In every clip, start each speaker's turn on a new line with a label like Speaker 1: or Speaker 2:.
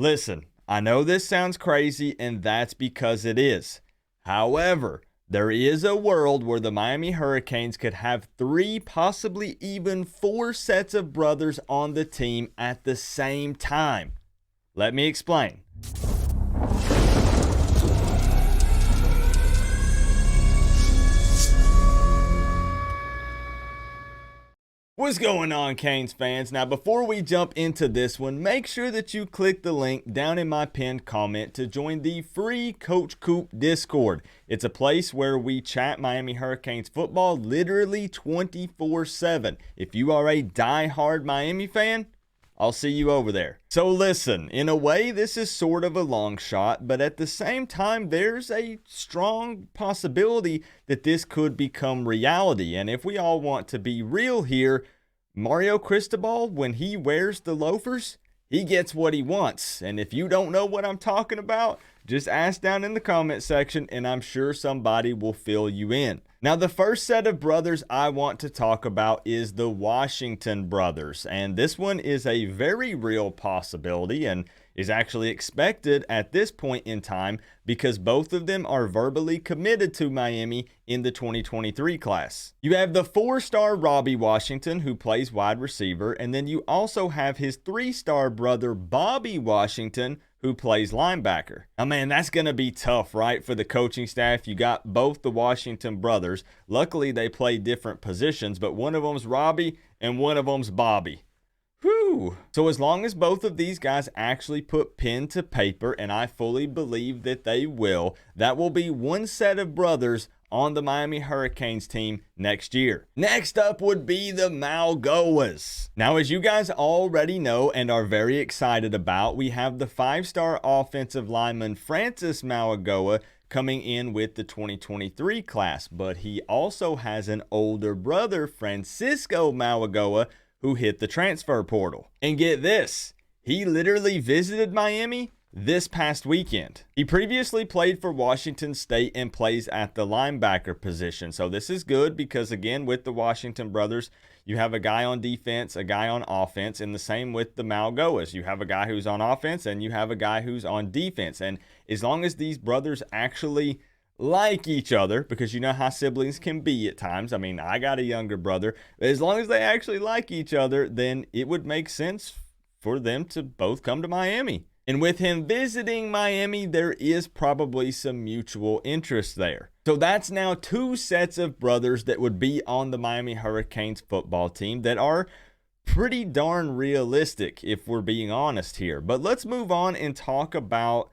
Speaker 1: Listen, I know this sounds crazy, and that's because it is. However, there is a world where the Miami Hurricanes could have 3, possibly even 4 sets of brothers on the team at the same time. Let me explain. What's going on, Canes fans? Now, before we jump into this one, make sure that you click the link down in my pinned comment to join the free Coach Coop Discord. It's a place where we chat Miami Hurricanes football literally 24/7. If you are a die-hard Miami fan, I'll see you over there. So listen, in a way, this is sort of a long shot, but at the same time, there's a strong possibility that this could become reality. And if we all want to be real here, Mario Cristobal, when he wears the loafers, he gets what he wants. And if you don't know what I'm talking about, just ask down in the comment section and I'm sure somebody will fill you in. Now, the first set of brothers I want to talk about is the Washington brothers. And this one is a very real possibility and is actually expected at this point in time because both of them are verbally committed to Miami in the 2023 class. You have the 4-star Robbie Washington, who plays wide receiver, and then you also have his 3-star brother Bobby Washington, who plays linebacker. Now, man, that's going to be tough, right, for the coaching staff. You got both the Washington brothers. Luckily, they play different positions, but one of them's Robbie and one of them's Bobby. Whew. So as long as both of these guys actually put pen to paper, and I fully believe that they will, that will be one set of brothers on the Miami Hurricanes team next year. Next up would be the Malagoas. Now, as you guys already know and are very excited about, we have the 5-star offensive lineman Francis Malagoa coming in with the 2023 class, but he also has an older brother, Francisco Malagoa, who hit the transfer portal. And get this, he literally visited Miami this past weekend. He previously played for Washington State and plays at the linebacker position. So this is good because, again, with the Washington brothers, you have a guy on defense, a guy on offense, and the same with the Malagoas. You have a guy who's on offense and you have a guy who's on defense. And as long as these brothers actually like each other, because you know how siblings can be at times. I mean, I got a younger brother. As long as they actually like each other, then it would make sense for them to both come to Miami. And with him visiting Miami, there is probably some mutual interest there. So that's now 2 sets of brothers that would be on the Miami Hurricanes football team that are pretty darn realistic, if we're being honest here. But let's move on and talk about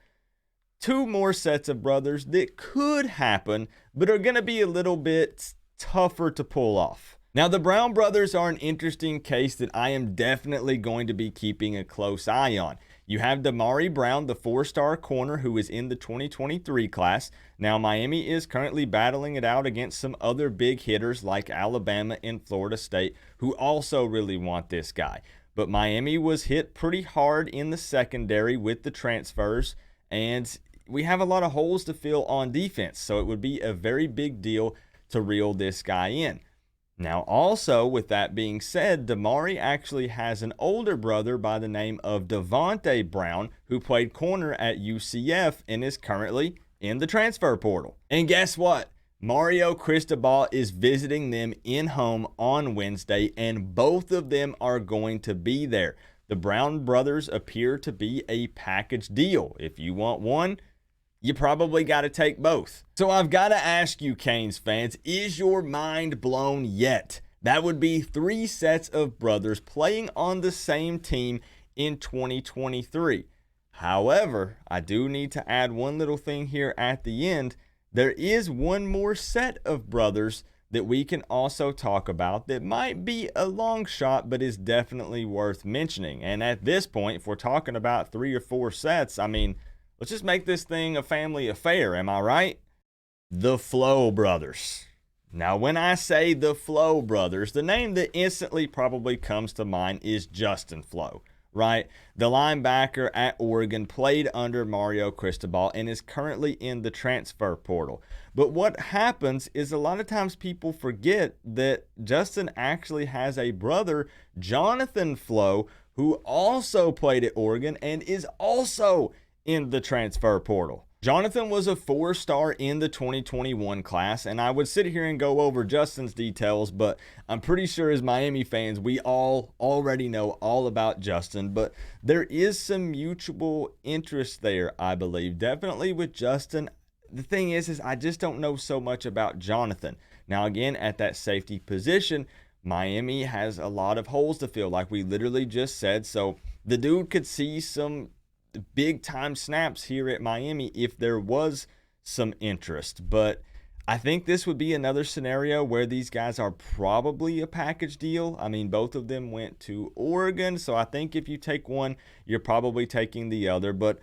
Speaker 1: 2 more sets of brothers that could happen, but are going to be a little bit tougher to pull off. Now, the Brown brothers are an interesting case that I am definitely going to be keeping a close eye on. You have Damari Brown, the 4-star corner who is in the 2023 class. Now, Miami is currently battling it out against some other big hitters like Alabama and Florida State, who also really want this guy. But Miami was hit pretty hard in the secondary with the transfers, and we have a lot of holes to fill on defense, so it would be a very big deal to reel this guy in. Now, also, with that being said, Damari actually has an older brother by the name of Devontae Brown, who played corner at UCF and is currently in the transfer portal. And guess what? Mario Cristobal is visiting them in home on Wednesday, and both of them are going to be there. The Brown brothers appear to be a package deal. If you want one, you probably got to take both. So I've got to ask you, Canes fans, is your mind blown yet? That would be 3 sets of brothers playing on the same team in 2023. However, I do need to add one little thing here at the end. There is one more set of brothers that we can also talk about that might be a long shot, but is definitely worth mentioning. And at this point, if we're talking about 3 or 4 sets, I mean, let's just make this thing a family affair, am I right? The Flo brothers. Now, when I say the Flo brothers, the name that instantly probably comes to mind is Justin Flo, right? The linebacker at Oregon played under Mario Cristobal and is currently in the transfer portal. But what happens is a lot of times people forget that Justin actually has a brother, Jonathan Flo, who also played at Oregon and is also in the transfer portal. Jonathan was a 4-star in the 2021 class, and I would sit here and go over Justin's details, but I'm pretty sure as Miami fans, we all already know all about Justin, but there is some mutual interest there, I believe. Definitely with Justin. The thing is I just don't know so much about Jonathan. Now, again, at that safety position, Miami has a lot of holes to fill, like we literally just said, so the dude could see some big time snaps here at Miami if there was some interest. But I think this would be another scenario where these guys are probably a package deal. I mean, both of them went to Oregon, so I think if you take one, you're probably taking the other. But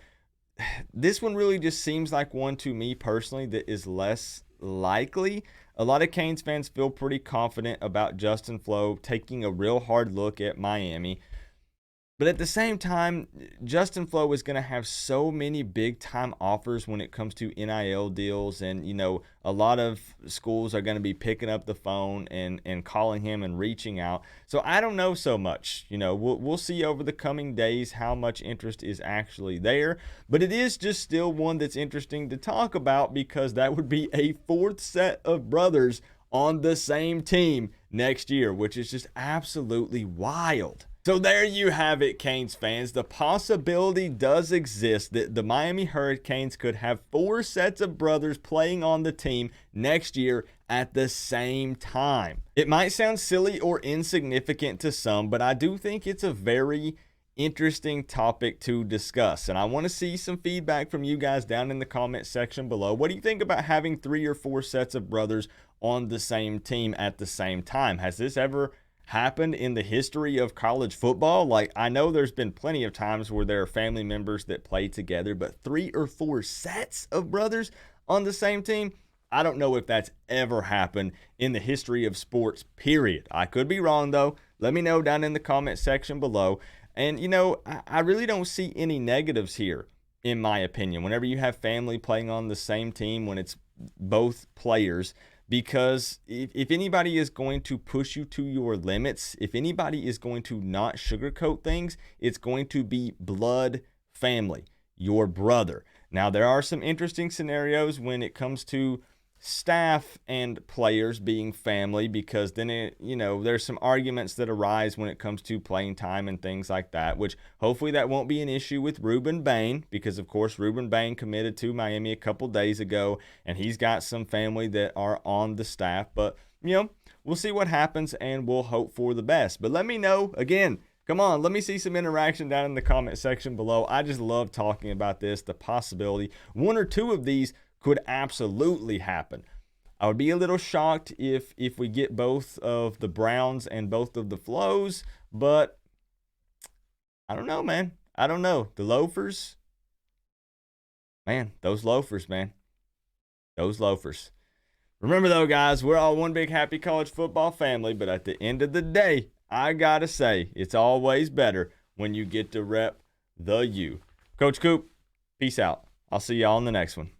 Speaker 1: this one really just seems like one to me personally that is less likely. A lot of Canes fans feel pretty confident about Justin Flo taking a real hard look at Miami. But at the same time, Justin Flo is going to have so many big-time offers when it comes to NIL deals. And, a lot of schools are going to be picking up the phone and calling him and reaching out. So I don't know so much. We'll see over the coming days how much interest is actually there. But it is just still one that's interesting to talk about because that would be a 4th set of brothers on the same team next year, which is just absolutely wild. So there you have it, Canes fans. The possibility does exist that the Miami Hurricanes could have 4 sets of brothers playing on the team next year at the same time. It might sound silly or insignificant to some, but I do think it's a very interesting topic to discuss. And I want to see some feedback from you guys down in the comment section below. What do you think about having 3 or 4 sets of brothers on the same team at the same time? Has this ever happened in the history of college football? Like, I know there's been plenty of times where there are family members that play together, but 3 or 4 sets of brothers on the same team, I don't know if that's ever happened in the history of sports, period. I could be wrong, though. Let me know down in the comment section below. And, I really don't see any negatives here, in my opinion, whenever you have family playing on the same team when it's both players. Because if anybody is going to push you to your limits, if anybody is going to not sugarcoat things, it's going to be blood family, your brother. Now, there are some interesting scenarios when it comes to staff and players being family, because then there's some arguments that arise when it comes to playing time and things like that, which hopefully that won't be an issue with Ruben Bain, because of course Ruben Bain committed to Miami a couple days ago and he's got some family that are on the staff. But we'll see what happens and we'll hope for the best. But let me know again. Come on, let me see some interaction down in the comment section below. I just love talking about this, the possibility 1 or 2 of these could absolutely happen. I would be a little shocked if we get both of the Browns and both of the Flows, but I don't know, man. I don't know. The Loafers, man, those Loafers, man. Those Loafers. Remember, though, guys, we're all one big happy college football family, but at the end of the day, I got to say, it's always better when you get to rep the U. Coach Coop, peace out. I'll see y'all in the next one.